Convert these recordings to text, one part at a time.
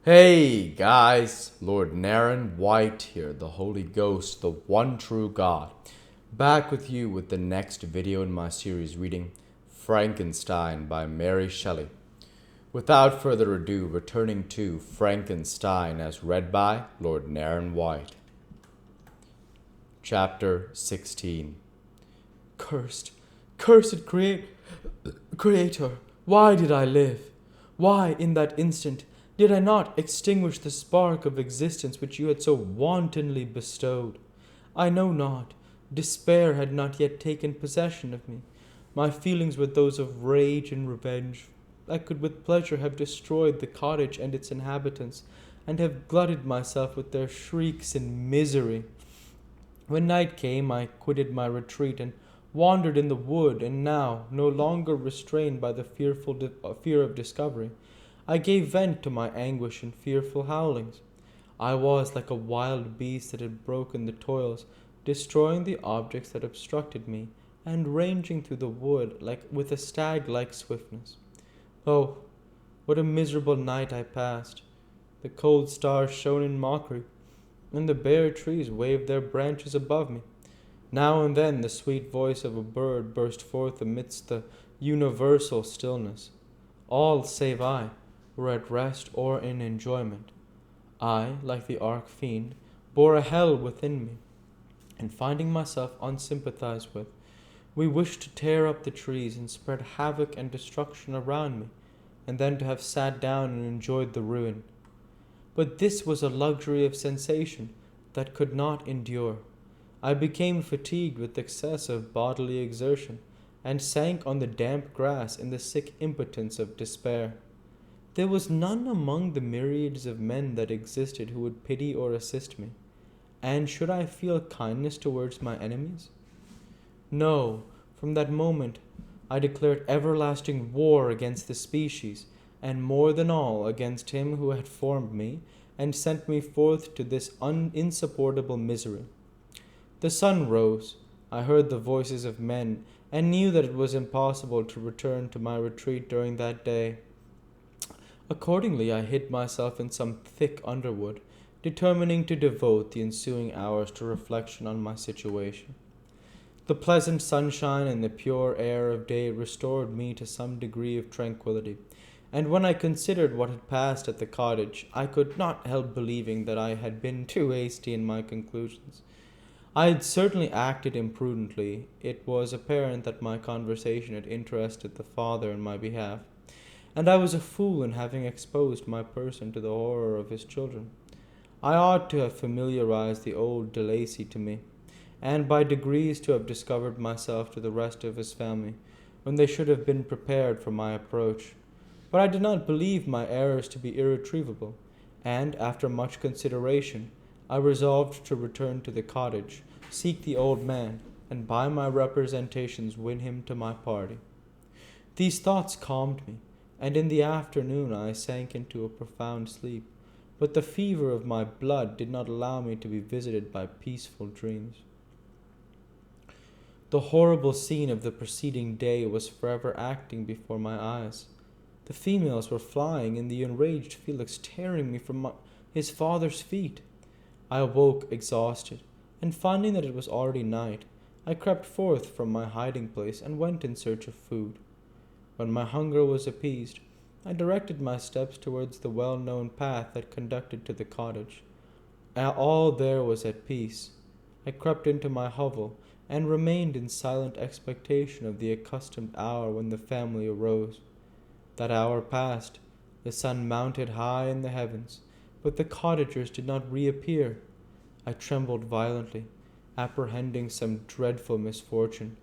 Hey guys, Lord Naren White here, the Holy Ghost, the one true God, back with you with the next video in my series reading Frankenstein by Mary Shelley. Without further ado, returning to Frankenstein as read by Lord Naren White. Chapter 16. Cursed Creator, why did I live? Why, in that instant, did I not extinguish the spark of existence which you had so wantonly bestowed? I know not. Despair had not yet taken possession of me. My feelings were those of rage and revenge. I could with pleasure have destroyed the cottage and its inhabitants, and have glutted myself with their shrieks and misery. When night came, I quitted my retreat and wandered in the wood, and now, no longer restrained by the fear of discovery, I gave vent to my anguish in fearful howlings. I was like a wild beast that had broken the toils, destroying the objects that obstructed me, and ranging through the wood with a stag-like swiftness. Oh, what a miserable night I passed! The cold stars shone in mockery, and the bare trees waved their branches above me. Now and then the sweet voice of a bird burst forth amidst the universal stillness. All save I were at rest or in enjoyment. I, like the arch-fiend, bore a hell within me, and finding myself unsympathized with, we wished to tear up the trees and spread havoc and destruction around me, and then to have sat down and enjoyed the ruin. But this was a luxury of sensation that could not endure. I became fatigued with excess of bodily exertion, and sank on the damp grass in the sick impotence of despair. There was none among the myriads of men that existed who would pity or assist me, and should I feel kindness towards my enemies? No, from that moment I declared everlasting war against the species, and more than all against him who had formed me and sent me forth to this insupportable misery. The sun rose, I heard the voices of men, and knew that it was impossible to return to my retreat during that day. Accordingly, I hid myself in some thick underwood, determining to devote the ensuing hours to reflection on my situation. The pleasant sunshine and the pure air of day restored me to some degree of tranquillity, and when I considered what had passed at the cottage, I could not help believing that I had been too hasty in my conclusions. I had certainly acted imprudently. It was apparent that my conversation had interested the father in my behalf, and I was a fool in having exposed my person to the horror of his children. I ought to have familiarized the old De Lacy to me, and by degrees to have discovered myself to the rest of his family, when they should have been prepared for my approach. But I did not believe my errors to be irretrievable, and, after much consideration, I resolved to return to the cottage, seek the old man, and by my representations win him to my party. These thoughts calmed me, and in the afternoon I sank into a profound sleep, but the fever of my blood did not allow me to be visited by peaceful dreams. The horrible scene of the preceding day was forever acting before my eyes. The females were flying, and the enraged Felix tearing me from his father's feet. I awoke exhausted, and finding that it was already night, I crept forth from my hiding place and went in search of food. When my hunger was appeased, I directed my steps towards the well-known path that conducted to the cottage. All there was at peace. I crept into my hovel, and remained in silent expectation of the accustomed hour when the family arose. That hour passed, the sun mounted high in the heavens, but the cottagers did not reappear. I trembled violently, apprehending some dreadful misfortune.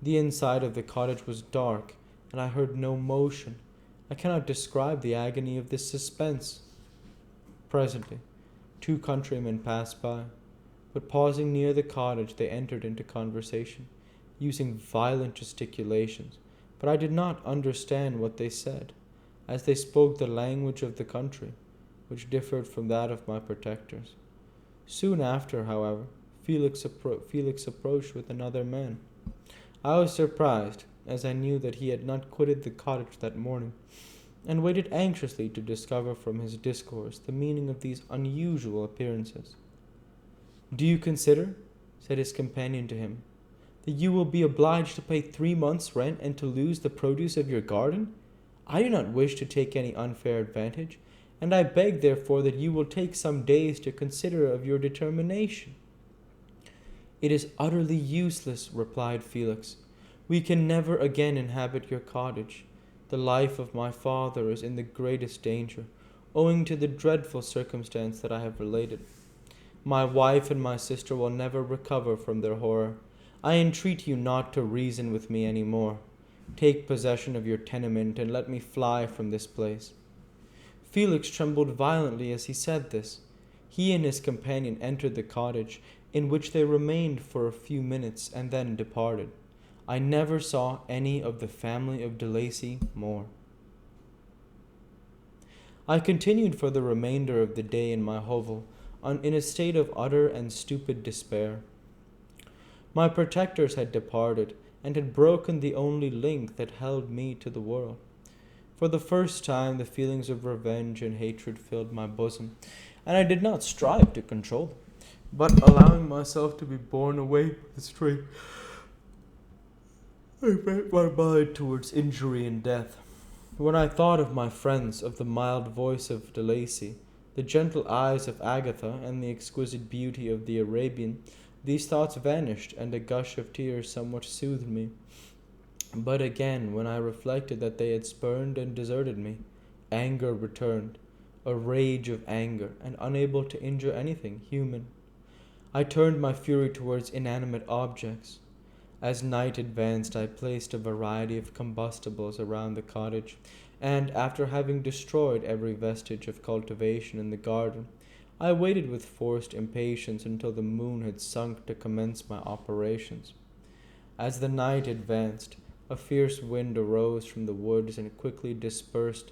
The inside of the cottage was dark, and I heard no motion. I cannot describe the agony of this suspense. Presently, two countrymen passed by, but pausing near the cottage, they entered into conversation, using violent gesticulations, but I did not understand what they said, as they spoke the language of the country, which differed from that of my protectors. Soon after, however, Felix approached with another man. I was surprised, as I knew that he had not quitted the cottage that morning, and waited anxiously to discover from his discourse the meaning of these unusual appearances. "Do you consider," said his companion to him, "that you will be obliged to pay 3 months' rent and to lose the produce of your garden? I do not wish to take any unfair advantage, and I beg therefore that you will take some days to consider of your determination." "It is utterly useless," replied Felix. "We can never again inhabit your cottage. The life of my father is in the greatest danger, owing to the dreadful circumstance that I have related. My wife and my sister will never recover from their horror. I entreat you not to reason with me any more. Take possession of your tenement, and let me fly from this place." Felix trembled violently as he said this. He and his companion entered the cottage, in which they remained for a few minutes and then departed. I never saw any of the family of de Lacy more. I continued for the remainder of the day in my hovel, in a state of utter and stupid despair. My protectors had departed, and had broken the only link that held me to the world. For the first time the feelings of revenge and hatred filled my bosom, and I did not strive to control them, but allowing myself to be borne away by the stream, I bent my mind towards injury and death. When I thought of my friends, of the mild voice of de Lacy, the gentle eyes of Agatha, and the exquisite beauty of the Arabian, these thoughts vanished, and a gush of tears somewhat soothed me. But again, when I reflected that they had spurned and deserted me, anger returned, a rage of anger, and unable to injure anything human. I turned my fury towards inanimate objects. As night advanced, I placed a variety of combustibles around the cottage, and, after having destroyed every vestige of cultivation in the garden, I waited with forced impatience until the moon had sunk to commence my operations. As the night advanced, a fierce wind arose from the woods and quickly dispersed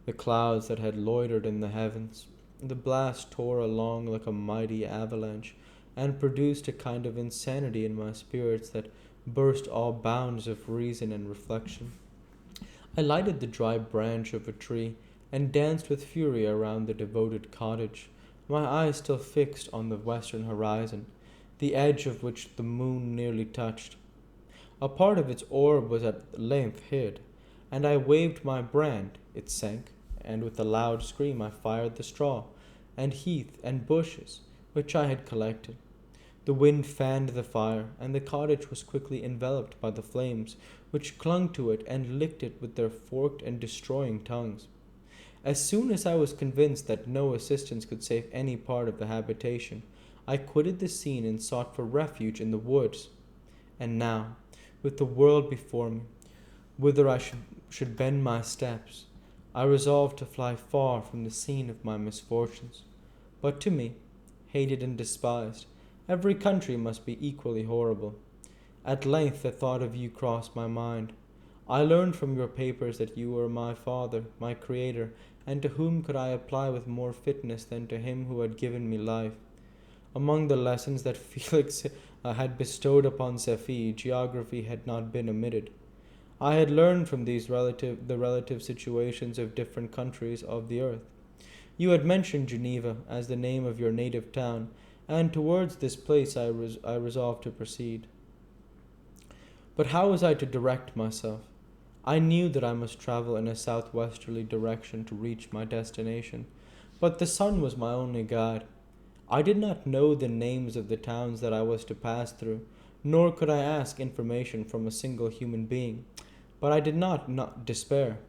the clouds that had loitered in the heavens. The blast tore along like a mighty avalanche, and produced a kind of insanity in my spirits that burst all bounds of reason and reflection. I lighted the dry branch of a tree, and danced with fury around the devoted cottage, my eyes still fixed on the western horizon, the edge of which the moon nearly touched. A part of its orb was at length hid, and I waved my brand. It sank, and with a loud scream I fired the straw, and heath, and bushes, which I had collected. The wind fanned the fire, and the cottage was quickly enveloped by the flames, which clung to it and licked it with their forked and destroying tongues. As soon as I was convinced that no assistance could save any part of the habitation, I quitted the scene and sought for refuge in the woods. And now, with the world before me, whither I should bend my steps, I resolved to fly far from the scene of my misfortunes. But to me, hated and despised, every country must be equally horrible. At length the thought of you crossed my mind. I learned from your papers that you were my father, my creator, and to whom could I apply with more fitness than to him who had given me life? Among the lessons that Felix had bestowed upon Zephi, geography had not been omitted. I had learned from these the relative situations of different countries of the earth. You had mentioned Geneva as the name of your native town, and towards this place I resolved to proceed. But how was I to direct myself? I knew that I must travel in a southwesterly direction to reach my destination, but the sun was my only guide. I did not know the names of the towns that I was to pass through, nor could I ask information from a single human being, but I did not despair.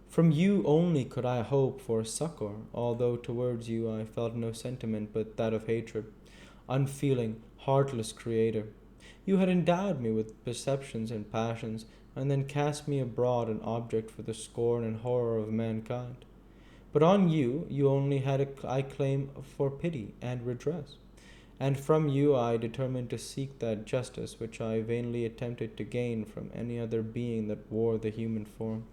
From you only could I hope for succor, although towards you I felt no sentiment but that of hatred. Unfeeling, heartless creator, you had endowed me with perceptions and passions, and then cast me abroad an object for the scorn and horror of mankind. But on you only had I claim for pity and redress, and from you I determined to seek that justice which I vainly attempted to gain from any other being that wore the human form.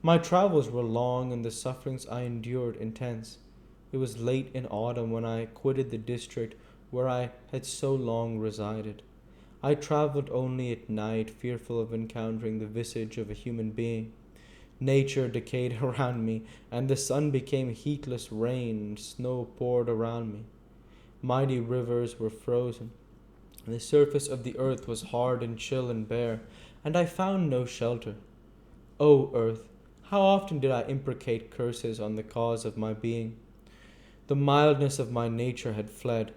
My travels were long, and the sufferings I endured intense. It was late in autumn when I quitted the district where I had so long resided. I travelled only at night, fearful of encountering the visage of a human being. Nature decayed around me, and the sun became heatless rain, and snow poured around me. Mighty rivers were frozen. The surface of the earth was hard and chill and bare, and I found no shelter. O earth, how often did I imprecate curses on the cause of my being? The mildness of my nature had fled,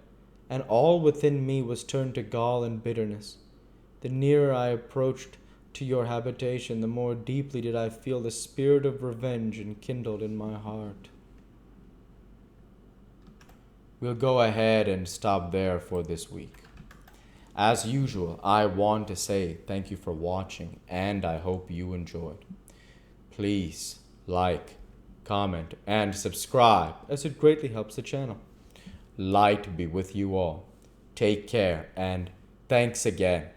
and all within me was turned to gall and bitterness. The nearer I approached to your habitation, the more deeply did I feel the spirit of revenge enkindled in my heart. We'll go ahead and stop there for this week. As usual, I want to say thank you for watching, and I hope you enjoyed. Please like, comment, and subscribe, as it greatly helps the channel. Light be with you all. Take care, and thanks again.